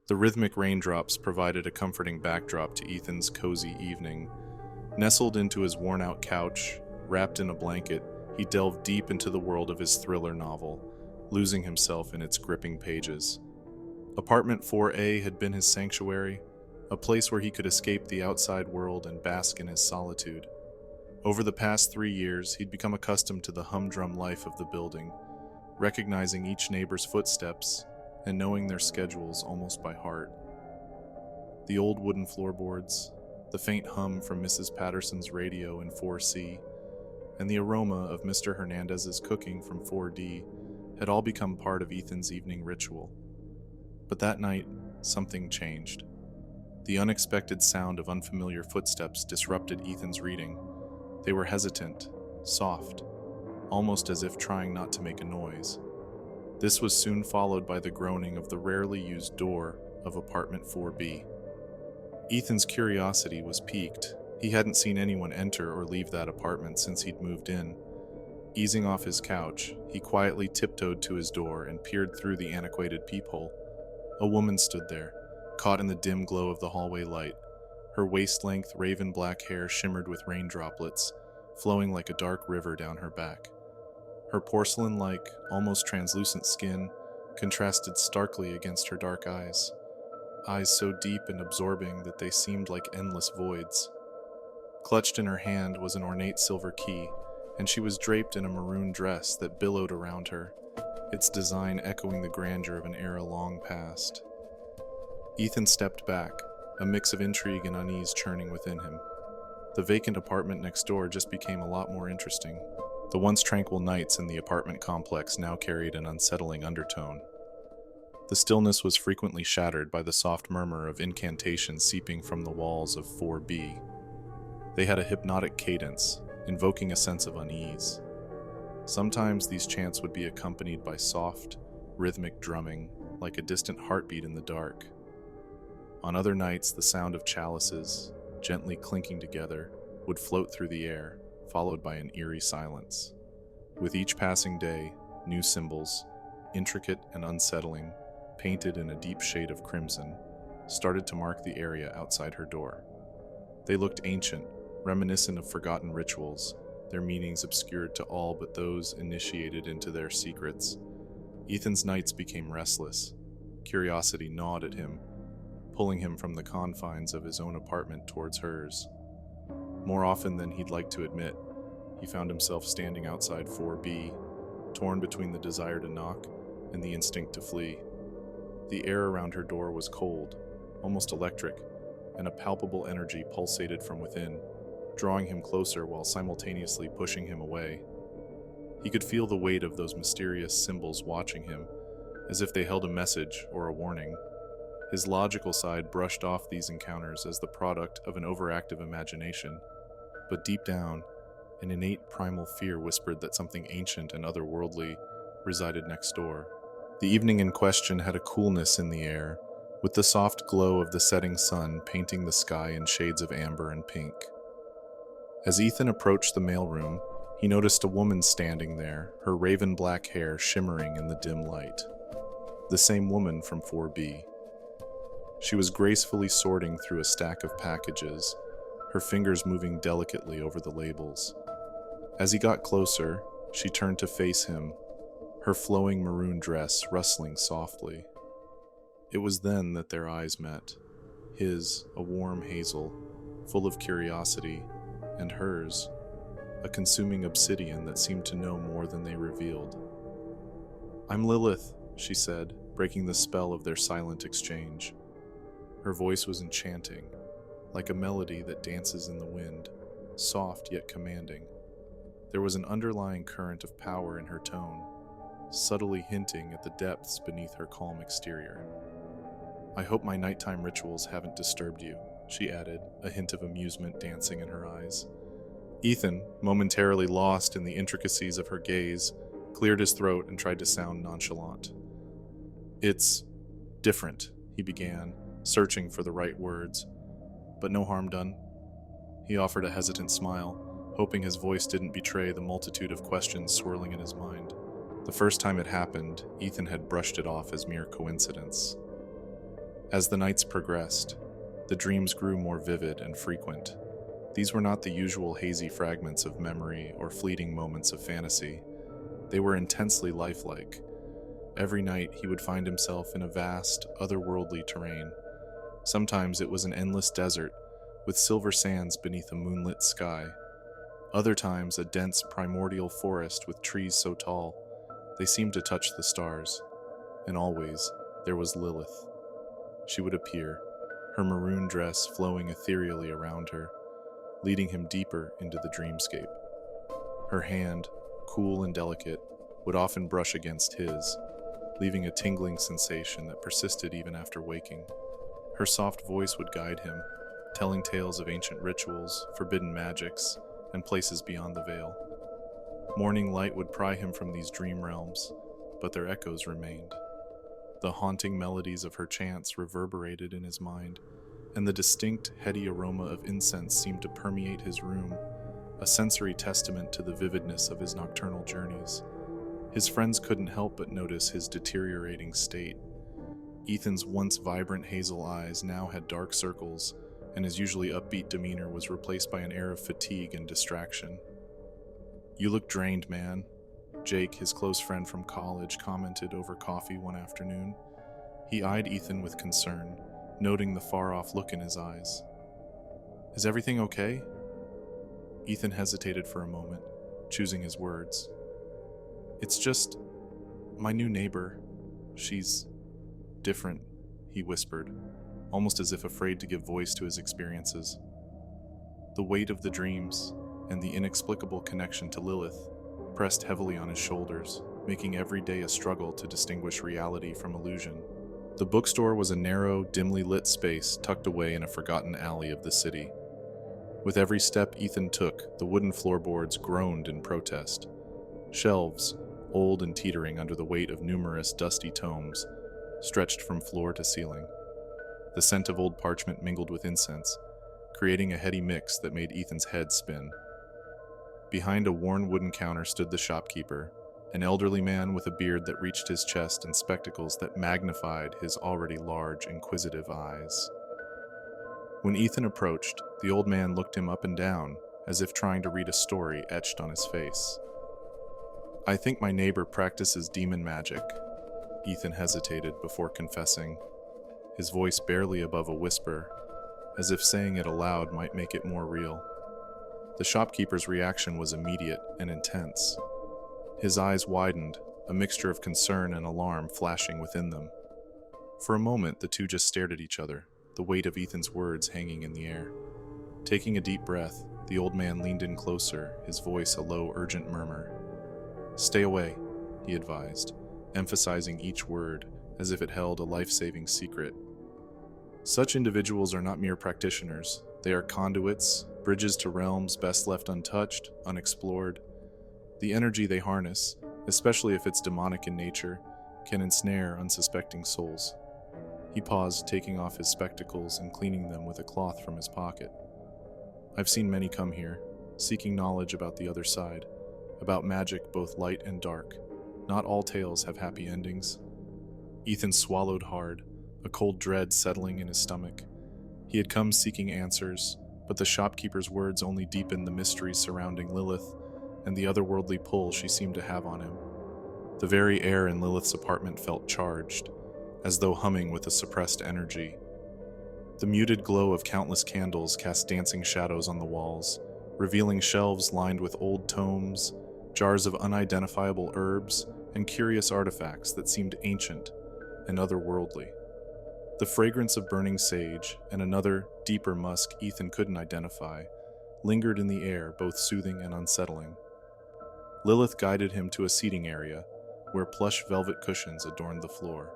The rhythmic raindrops provided a comforting backdrop to Ethan's cozy evening. Nestled into his worn-out couch, wrapped in a blanket, he delved deep into the world of his thriller novel, losing himself in its gripping pages. Apartment 4A had been his sanctuary, a place where he could escape the outside world and bask in his solitude. Over the past 3 years, he'd become accustomed to the humdrum life of the building, recognizing each neighbor's footsteps and knowing their schedules almost by heart. The old wooden floorboards, the faint hum from Mrs. Patterson's radio in 4C, and the aroma of Mr. Hernandez's cooking from 4D had all become part of Ethan's evening ritual. But that night, something changed. The unexpected sound of unfamiliar footsteps disrupted Ethan's reading. They were hesitant, soft, almost as if trying not to make a noise. This was soon followed by the groaning of the rarely used door of apartment 4B. Ethan's curiosity was piqued. He hadn't seen anyone enter or leave that apartment since he'd moved in. Easing off his couch, he quietly tiptoed to his door and peered through the antiquated peephole. A woman stood there, caught in the dim glow of the hallway light. Her waist-length raven black hair shimmered with rain droplets, flowing like a dark river down her back. Her porcelain-like, almost translucent skin contrasted starkly against her dark eyes so deep and absorbing that they seemed like endless voids. Clutched in her hand was an ornate silver key, and she was draped in a maroon dress that billowed around her, its design echoing the grandeur of an era long past. Ethan stepped back, a mix of intrigue and unease churning within him. The vacant apartment next door just became a lot more interesting. The once tranquil nights in the apartment complex now carried an unsettling undertone. The stillness was frequently shattered by the soft murmur of incantations seeping from the walls of 4B. They had a hypnotic cadence, invoking a sense of unease. Sometimes these chants would be accompanied by soft, rhythmic drumming, like a distant heartbeat in the dark. On other nights, the sound of chalices, gently clinking together, would float through the air, followed by an eerie silence. With each passing day, new symbols, intricate and unsettling, painted in a deep shade of crimson, started to mark the area outside her door. They looked ancient, reminiscent of forgotten rituals, their meanings obscured to all but those initiated into their secrets. Ethan's nights became restless. Curiosity gnawed at him, pulling him from the confines of his own apartment towards hers. More often than he'd like to admit, he found himself standing outside 4B, torn between the desire to knock and the instinct to flee. The air around her door was cold, almost electric, and a palpable energy pulsated from within, drawing him closer while simultaneously pushing him away. He could feel the weight of those mysterious symbols watching him, as if they held a message or a warning. His logical side brushed off these encounters as the product of an overactive imagination, but deep down, an innate primal fear whispered that something ancient and otherworldly resided next door. The evening in question had a coolness in the air, with the soft glow of the setting sun painting the sky in shades of amber and pink. As Ethan approached the mailroom, he noticed a woman standing there, her raven black hair shimmering in the dim light. The same woman from 4B. She was gracefully sorting through a stack of packages, her fingers moving delicately over the labels. As he got closer, she turned to face him, her flowing maroon dress rustling softly. It was then that their eyes met, his a warm hazel, full of curiosity, and hers a consuming obsidian that seemed to know more than they revealed. "I'm Lilith," she said, breaking the spell of their silent exchange. Her voice was enchanting, like a melody that dances in the wind, soft yet commanding. There was an underlying current of power in her tone, subtly hinting at the depths beneath her calm exterior. "I hope my nighttime rituals haven't disturbed you," she added, a hint of amusement dancing in her eyes. Ethan, momentarily lost in the intricacies of her gaze, cleared his throat and tried to sound nonchalant. "It's different," he began, searching for the right words. "But no harm done." He offered a hesitant smile, hoping his voice didn't betray the multitude of questions swirling in his mind. The first time it happened, Ethan had brushed it off as mere coincidence. As the nights progressed, the dreams grew more vivid and frequent. These were not the usual hazy fragments of memory or fleeting moments of fantasy. They were intensely lifelike. Every night he would find himself in a vast, otherworldly terrain. Sometimes it was an endless desert, with silver sands beneath a moonlit sky. Other times a dense primordial forest with trees so tall, they seemed to touch the stars. And always, there was Lilith. She would appear, her maroon dress flowing ethereally around her, leading him deeper into the dreamscape. Her hand, cool and delicate, would often brush against his, leaving a tingling sensation that persisted even after waking. Her soft voice would guide him, telling tales of ancient rituals, forbidden magics, and places beyond the veil. Morning light would pry him from these dream realms, but their echoes remained. The haunting melodies of her chants reverberated in his mind, and the distinct, heady aroma of incense seemed to permeate his room, a sensory testament to the vividness of his nocturnal journeys. His friends couldn't help but notice his deteriorating state. Ethan's once vibrant hazel eyes now had dark circles, and his usually upbeat demeanor was replaced by an air of fatigue and distraction. "You look drained, man," Jake, his close friend from college, commented over coffee one afternoon. He eyed Ethan with concern, noting the far-off look in his eyes. "Is everything okay?" Ethan hesitated for a moment, choosing his words. "It's just my new neighbor. She's different," he whispered, almost as if afraid to give voice to his experiences. The weight of the dreams and the inexplicable connection to Lilith pressed heavily on his shoulders, making every day a struggle to distinguish reality from illusion. The bookstore was a narrow, dimly lit space tucked away in a forgotten alley of the city. With every step Ethan took, the wooden floorboards groaned in protest. Shelves, old and teetering under the weight of numerous dusty tomes, stretched from floor to ceiling. The scent of old parchment mingled with incense, creating a heady mix that made Ethan's head spin. Behind a worn wooden counter stood the shopkeeper, an elderly man with a beard that reached his chest and spectacles that magnified his already large, inquisitive eyes. When Ethan approached, the old man looked him up and down, as if trying to read a story etched on his face. "I think my neighbor practices demon magic," Ethan hesitated before confessing, his voice barely above a whisper, as if saying it aloud might make it more real. The shopkeeper's reaction was immediate and intense. His eyes widened, a mixture of concern and alarm flashing within them. For a moment, the two just stared at each other, the weight of Ethan's words hanging in the air. Taking a deep breath, the old man leaned in closer, his voice a low, urgent murmur. "Stay away," he advised, emphasizing each word as if it held a life-saving secret. "Such individuals are not mere practitioners. They are conduits, bridges to realms best left untouched, unexplored. The energy they harness, especially if it's demonic in nature, can ensnare unsuspecting souls." He paused, taking off his spectacles and cleaning them with a cloth from his pocket. "I've seen many come here, seeking knowledge about the other side, about magic both light and dark. Not all tales have happy endings." Ethan swallowed hard, a cold dread settling in his stomach. He had come seeking answers, but the shopkeeper's words only deepened the mystery surrounding Lilith and the otherworldly pull she seemed to have on him. The very air in Lilith's apartment felt charged, as though humming with a suppressed energy. The muted glow of countless candles cast dancing shadows on the walls, revealing shelves lined with old tomes, jars of unidentifiable herbs, and curious artifacts that seemed ancient and otherworldly. The fragrance of burning sage and another, deeper musk Ethan couldn't identify lingered in the air, both soothing and unsettling. Lilith guided him to a seating area, where plush velvet cushions adorned the floor.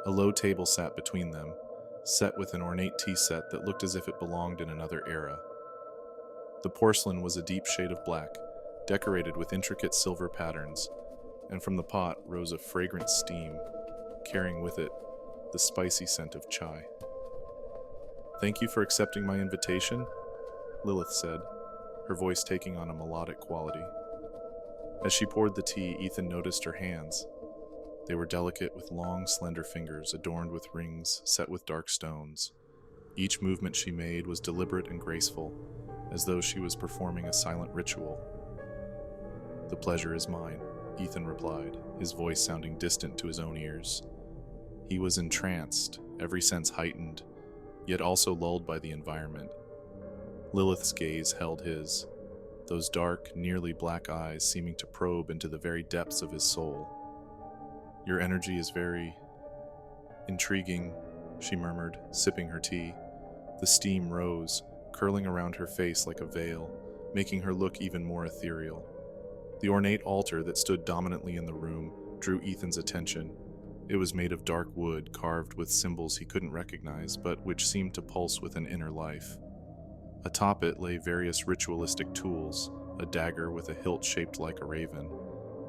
A low table sat between them, set with an ornate tea set that looked as if it belonged in another era. The porcelain was a deep shade of black, decorated with intricate silver patterns, and from the pot rose a fragrant steam, carrying with it the spicy scent of chai. "Thank you for accepting my invitation," Lilith said, her voice taking on a melodic quality. As she poured the tea, Ethan noticed her hands. They were delicate with long, slender fingers adorned with rings set with dark stones. Each movement she made was deliberate and graceful, as though she was performing a silent ritual. "The pleasure is mine," Ethan replied, his voice sounding distant to his own ears. He was entranced, every sense heightened, yet also lulled by the environment. Lilith's gaze held his, those dark, nearly black eyes seeming to probe into the very depths of his soul. "Your energy is very intriguing," she murmured, sipping her tea. The steam rose, curling around her face like a veil, making her look even more ethereal. The ornate altar that stood dominantly in the room drew Ethan's attention. It was made of dark wood, carved with symbols he couldn't recognize, but which seemed to pulse with an inner life. Atop it lay various ritualistic tools, a dagger with a hilt shaped like a raven,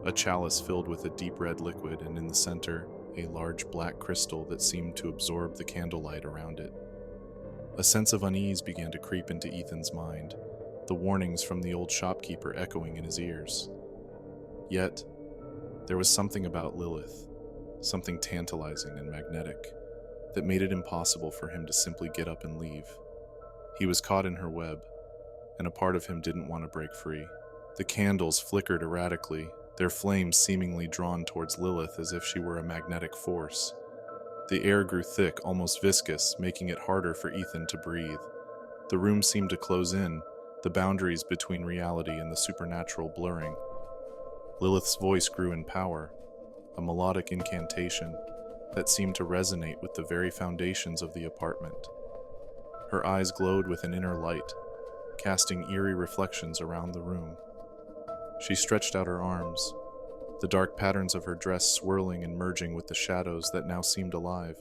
a chalice filled with a deep red liquid, and in the center, a large black crystal that seemed to absorb the candlelight around it. A sense of unease began to creep into Ethan's mind, the warnings from the old shopkeeper echoing in his ears. Yet, there was something about Lilith, something tantalizing and magnetic, that made it impossible for him to simply get up and leave. He was caught in her web, and a part of him didn't want to break free. The candles flickered erratically, their flames seemingly drawn towards Lilith as if she were a magnetic force. The air grew thick, almost viscous, making it harder for Ethan to breathe. The room seemed to close in, the boundaries between reality and the supernatural blurring. Lilith's voice grew in power, a melodic incantation that seemed to resonate with the very foundations of the apartment. Her eyes glowed with an inner light, casting eerie reflections around the room. She stretched out her arms, the dark patterns of her dress swirling and merging with the shadows that now seemed alive.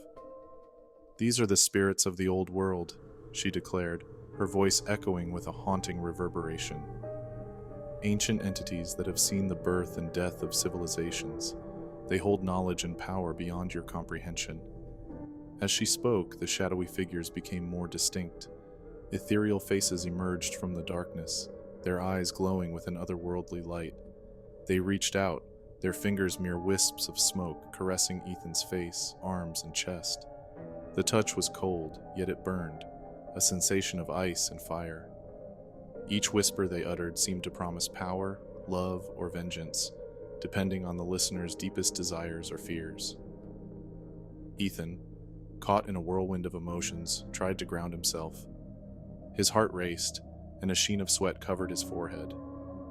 "These are the spirits of the old world," she declared, her voice echoing with a haunting reverberation. "Ancient entities that have seen the birth and death of civilizations. They hold knowledge and power beyond your comprehension." As she spoke, the shadowy figures became more distinct. Ethereal faces emerged from the darkness, their eyes glowing with an otherworldly light. They reached out, their fingers mere wisps of smoke, caressing Ethan's face, arms, and chest. The touch was cold, yet it burned, a sensation of ice and fire. Each whisper they uttered seemed to promise power, love, or vengeance, depending on the listener's deepest desires or fears. Ethan, caught in a whirlwind of emotions, tried to ground himself. His heart raced, and a sheen of sweat covered his forehead.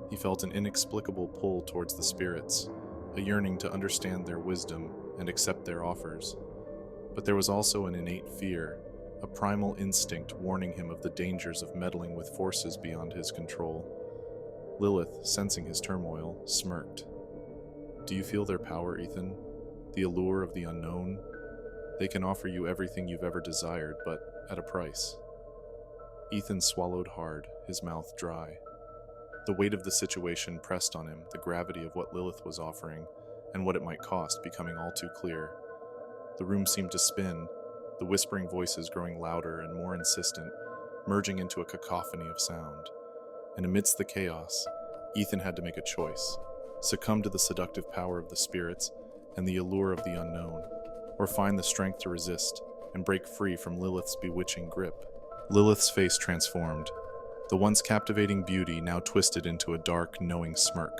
He felt an inexplicable pull towards the spirits, a yearning to understand their wisdom and accept their offers. But there was also an innate fear, a primal instinct warning him of the dangers of meddling with forces beyond his control. Lilith, sensing his turmoil, smirked. "Do you feel their power, Ethan? The allure of the unknown? They can offer you everything you've ever desired, but at a price." Ethan swallowed hard, his mouth dry. The weight of the situation pressed on him, the gravity of what Lilith was offering, and what it might cost becoming all too clear. The room seemed to spin, the whispering voices growing louder and more insistent, merging into a cacophony of sound. And amidst the chaos, Ethan had to make a choice: succumb to the seductive power of the spirits and the allure of the unknown, or find the strength to resist and break free from Lilith's bewitching grip. Lilith's face transformed, the once captivating beauty now twisted into a dark, knowing smirk.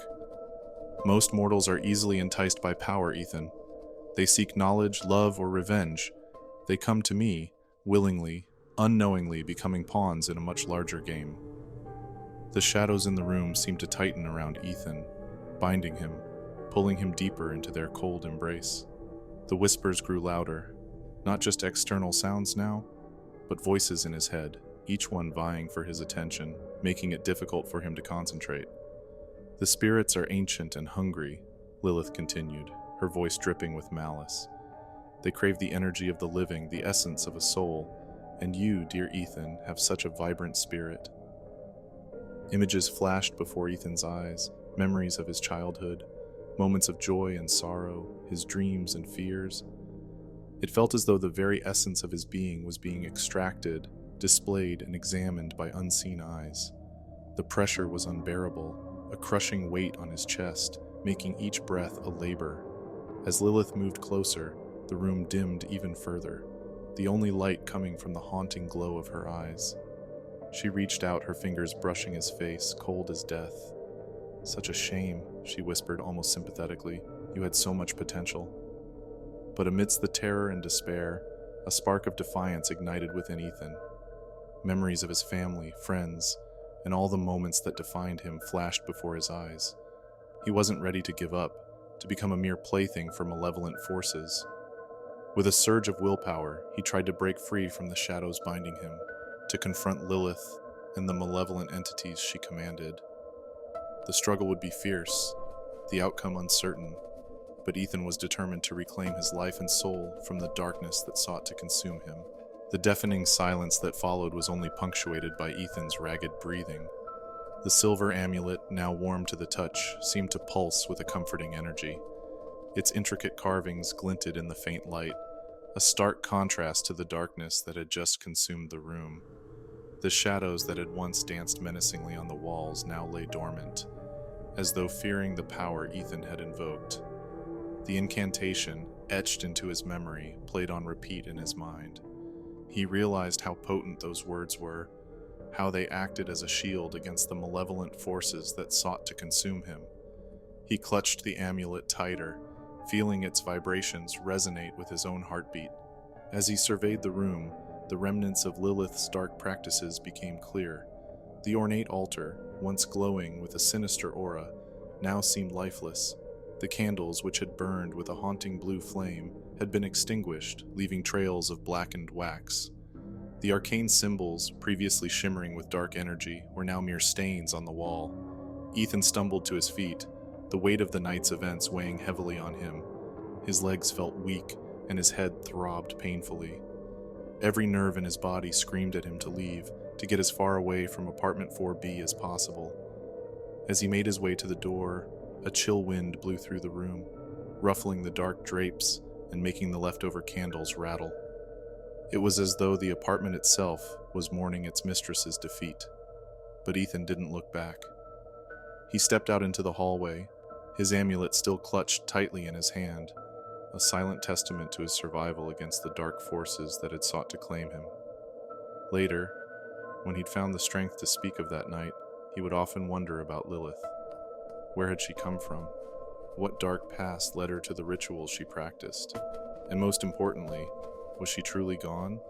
"Most mortals are easily enticed by power, Ethan. They seek knowledge, love, or revenge. They come to me, willingly, unknowingly becoming pawns in a much larger game." The shadows in the room seemed to tighten around Ethan, binding him, pulling him deeper into their cold embrace. The whispers grew louder, not just external sounds now, but voices in his head, each one vying for his attention, making it difficult for him to concentrate. "The spirits are ancient and hungry," Lilith continued, her voice dripping with malice. "They crave the energy of the living, the essence of a soul, and you, dear Ethan, have such a vibrant spirit." Images flashed before Ethan's eyes, memories of his childhood, moments of joy and sorrow, his dreams and fears. It felt as though the very essence of his being was being extracted, displayed, and examined by unseen eyes. The pressure was unbearable, a crushing weight on his chest, making each breath a labor. As Lilith moved closer, the room dimmed even further, the only light coming from the haunting glow of her eyes. She reached out, her fingers brushing his face, cold as death. "Such a shame," she whispered almost sympathetically. "You had so much potential." But amidst the terror and despair, a spark of defiance ignited within Ethan. Memories of his family, friends, and all the moments that defined him flashed before his eyes. He wasn't ready to give up, to become a mere plaything for malevolent forces. With a surge of willpower, he tried to break free from the shadows binding him, to confront Lilith and the malevolent entities she commanded. The struggle would be fierce, the outcome uncertain, but Ethan was determined to reclaim his life and soul from the darkness that sought to consume him. The deafening silence that followed was only punctuated by Ethan's ragged breathing. The silver amulet, now warm to the touch, seemed to pulse with a comforting energy. Its intricate carvings glinted in the faint light, a stark contrast to the darkness that had just consumed the room. The shadows that had once danced menacingly on the walls now lay dormant, as though fearing the power Ethan had invoked. The incantation, etched into his memory, played on repeat in his mind. He realized how potent those words were, how they acted as a shield against the malevolent forces that sought to consume him. He clutched the amulet tighter, feeling its vibrations resonate with his own heartbeat. As he surveyed the room, the remnants of Lilith's dark practices became clear. The ornate altar, once glowing with a sinister aura, now seemed lifeless. The candles, which had burned with a haunting blue flame, had been extinguished, leaving trails of blackened wax. The arcane symbols, previously shimmering with dark energy, were now mere stains on the wall. Ethan stumbled to his feet, the weight of the night's events weighing heavily on him. His legs felt weak, and his head throbbed painfully. Every nerve in his body screamed at him to leave, to get as far away from apartment 4B as possible. As he made his way to the door, a chill wind blew through the room, ruffling the dark drapes and making the leftover candles rattle. It was as though the apartment itself was mourning its mistress's defeat. But Ethan didn't look back. He stepped out into the hallway, his amulet still clutched tightly in his hand, a silent testament to his survival against the dark forces that had sought to claim him. Later, when he'd found the strength to speak of that night, he would often wonder about Lilith. Where had she come from? What dark past led her to the rituals she practiced? And most importantly, was she truly gone,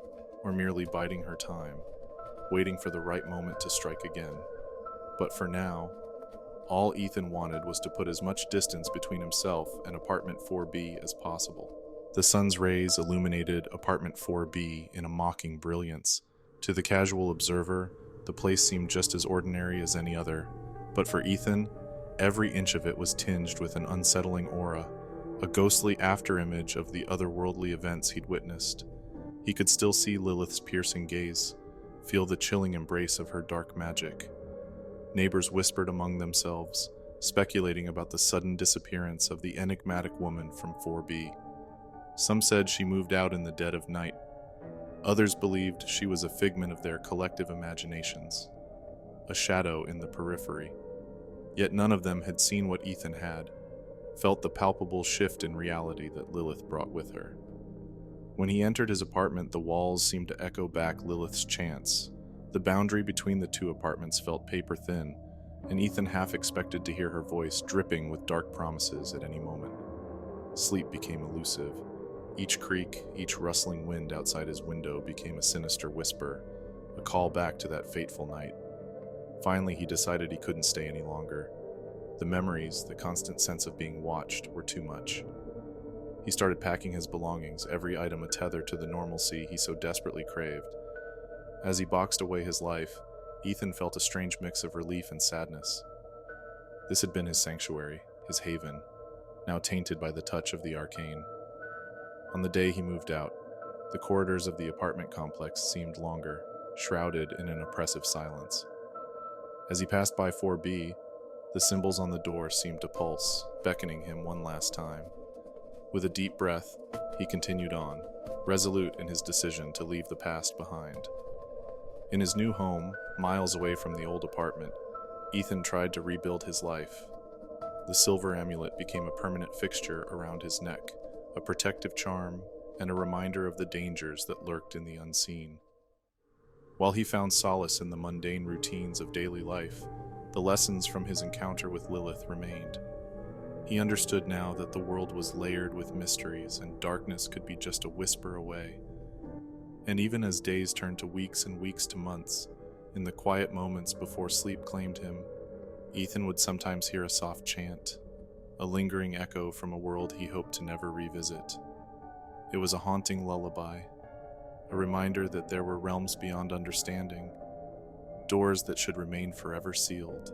or merely biding her time, waiting for the right moment to strike again? But for now, all Ethan wanted was to put as much distance between himself and apartment 4B as possible. The sun's rays illuminated apartment 4B in a mocking brilliance. To the casual observer, the place seemed just as ordinary as any other. But for Ethan, every inch of it was tinged with an unsettling aura, a ghostly afterimage of the otherworldly events he'd witnessed. He could still see Lilith's piercing gaze, feel the chilling embrace of her dark magic. Neighbors whispered among themselves, speculating about the sudden disappearance of the enigmatic woman from 4B. Some said she moved out in the dead of night. Others believed she was a figment of their collective imaginations, a shadow in the periphery. Yet none of them had seen what Ethan had, felt the palpable shift in reality that Lilith brought with her. When he entered his apartment, the walls seemed to echo back Lilith's chants. The boundary between the two apartments felt paper thin, and Ethan half expected to hear her voice dripping with dark promises at any moment. Sleep became elusive. Each creak, each rustling wind outside his window became a sinister whisper, a call back to that fateful night. Finally, he decided he couldn't stay any longer. The memories, the constant sense of being watched, were too much. He started packing his belongings, every item a tether to the normalcy he so desperately craved. As he boxed away his life, Ethan felt a strange mix of relief and sadness. This had been his sanctuary, his haven, now tainted by the touch of the arcane. On the day he moved out, the corridors of the apartment complex seemed longer, shrouded in an oppressive silence. As he passed by 4B, the symbols on the door seemed to pulse, beckoning him one last time. With a deep breath, he continued on, resolute in his decision to leave the past behind. In his new home, miles away from the old apartment, Ethan tried to rebuild his life. the silver amulet became a permanent fixture around his neck, a protective charm and a reminder of the dangers that lurked in the unseen. While he found solace in the mundane routines of daily life, the lessons from his encounter with Lilith remained. He understood now that the world was layered with mysteries and darkness could be just a whisper away. And even as days turned to weeks and weeks to months, in the quiet moments before sleep claimed him, Ethan would sometimes hear a soft chant, a lingering echo from a world he hoped to never revisit. It was a haunting lullaby, a reminder that there were realms beyond understanding, doors that should remain forever sealed.